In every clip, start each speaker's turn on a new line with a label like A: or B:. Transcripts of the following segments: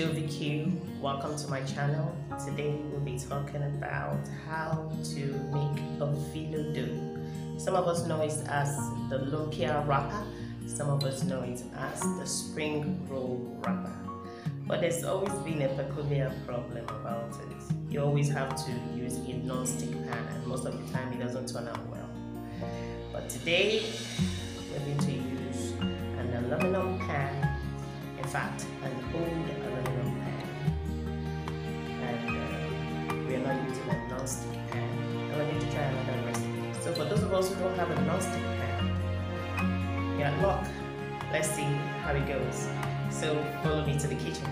A: JoviQ. Welcome to my channel. Today we'll be talking about how to make a Phyllo dough. Some of us know it as the Lumpia wrapper. Some of us know it as the spring roll wrapper. But there's always been a peculiar problem about it. You always have to use a non-stick pan, and most of the time it doesn't turn out well. But today we're going to use an aluminum pan. In fact, an old aluminum pan, and we are not using a non-stick pan. And we're going to try another recipe. So for those of us who don't have a non-stick pan, you're at luck. Let's see how it goes. So follow me to the kitchen.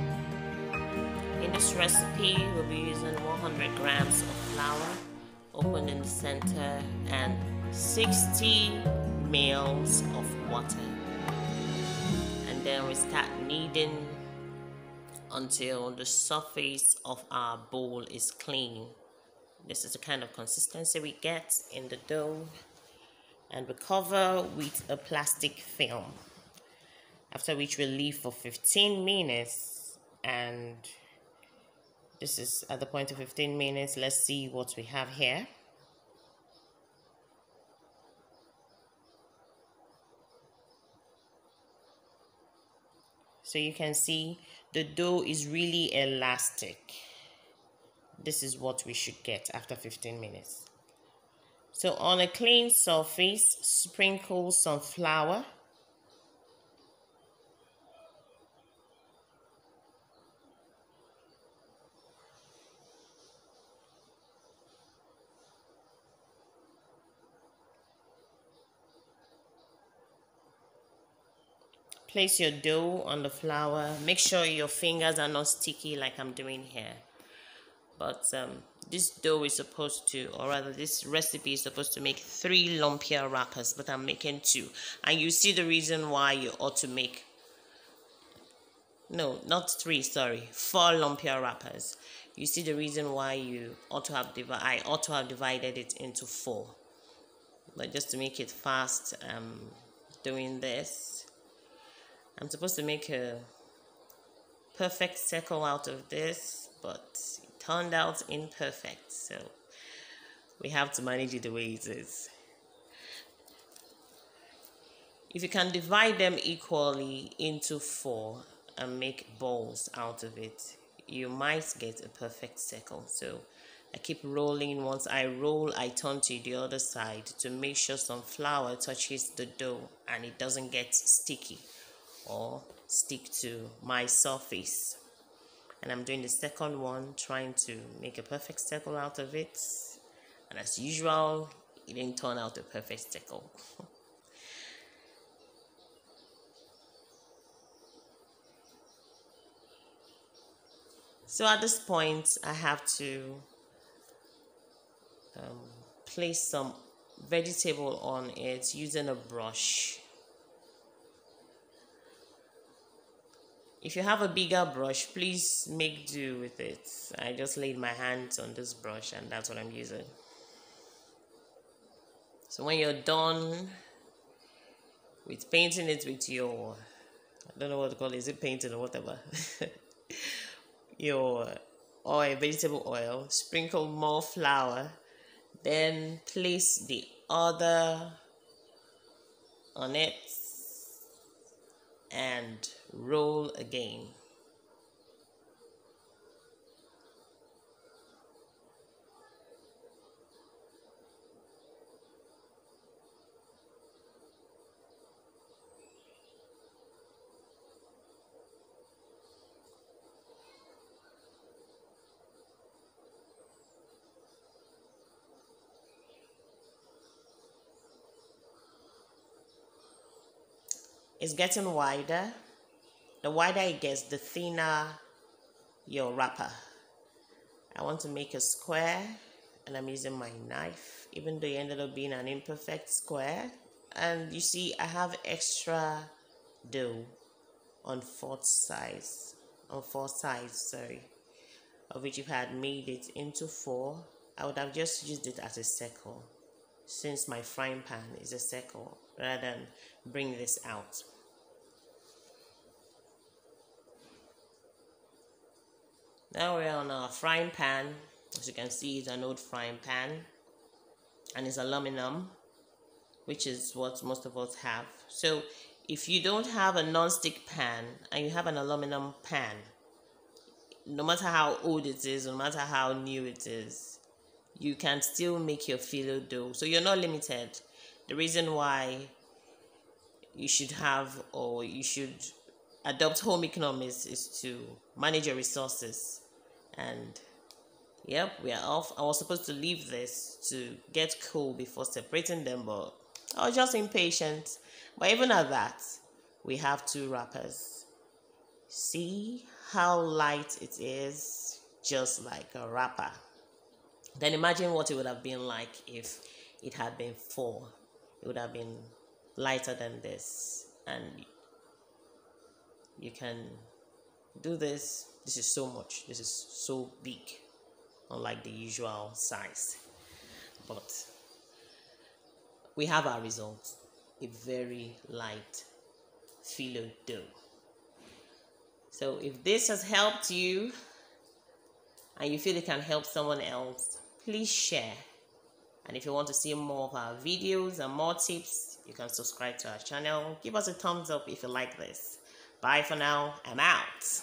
A: In this recipe, we'll be using 100 grams of flour, open in the center, and 60 ml of water. Then we start kneading until the surface of our bowl is clean. This is the kind of consistency we get in the dough, and we cover with a plastic film, after which we leave for 15 minutes. And this is at the point of 15 minutes. Let's see what we have here. So you can see the dough is really elastic. This is what we should get after 15 minutes. So on a clean surface, sprinkle some flour. Place your dough on the flour. Make sure your fingers are not sticky like I'm doing here. But this dough is supposed to, or rather this recipe is supposed to make 3 lumpia wrappers, but I'm making 2. And you see the reason why you ought to make, no, not 3, sorry, 4 lumpia wrappers. You see the reason why you ought to have I ought to have divided it into 4. But just to make it fast, I'm doing this. I'm supposed to make a perfect circle out of this, but it turned out imperfect, so we have to manage it the way it is. If you can divide them equally into 4 and make balls out of it, you might get a perfect circle. So I keep rolling. Once I roll, I turn to the other side to make sure some flour touches the dough and it doesn't get sticky or stick to my surface. And I'm doing the second one, trying to make a perfect circle out of it, and as usual it didn't turn out a perfect circle. So at this point I have to place some vegetable on it using a brush. If you have a bigger brush, please make do with it. I just laid my hands on this brush and that's what I'm using. So when you're done with painting it with your, I don't know what to call it, is it painting or whatever, your oil, vegetable oil, sprinkle more flour, then place the other on it and roll again. It's getting wider. The wider it gets, the thinner your wrapper. I want to make a square and I'm using my knife, even though it ended up being an imperfect square. And you see I have extra dough on 4 sides, sorry, of which if I had made it into 4, I would have just used it as a circle, since my frying pan is a circle, rather than bring this out. Now we're on our frying pan. As you can see, it's an old frying pan, and it's aluminum, which is what most of us have. So if you don't have a non-stick pan and you have an aluminum pan, no matter how old it is, no matter how new it is, you can still make your phyllo dough. So you're not limited. The reason why you should have, or you should adopt home economics, is to manage your resources. And yep, we are off. I was supposed to leave this to get cool before separating them, but I was just impatient. But even at that, we have 2 wrappers. See how light it is, just like a wrapper. Then imagine what it would have been like if it had been 4. It would have been lighter than this. And you can do this. This is so much. This is so big, unlike the usual size. But we have our result, a very light phyllo dough. So if this has helped you and you feel it can help someone else, please share. And if you want to see more of our videos and more tips, you can subscribe to our channel. Give us a thumbs up if you like this. Bye for now. I'm out.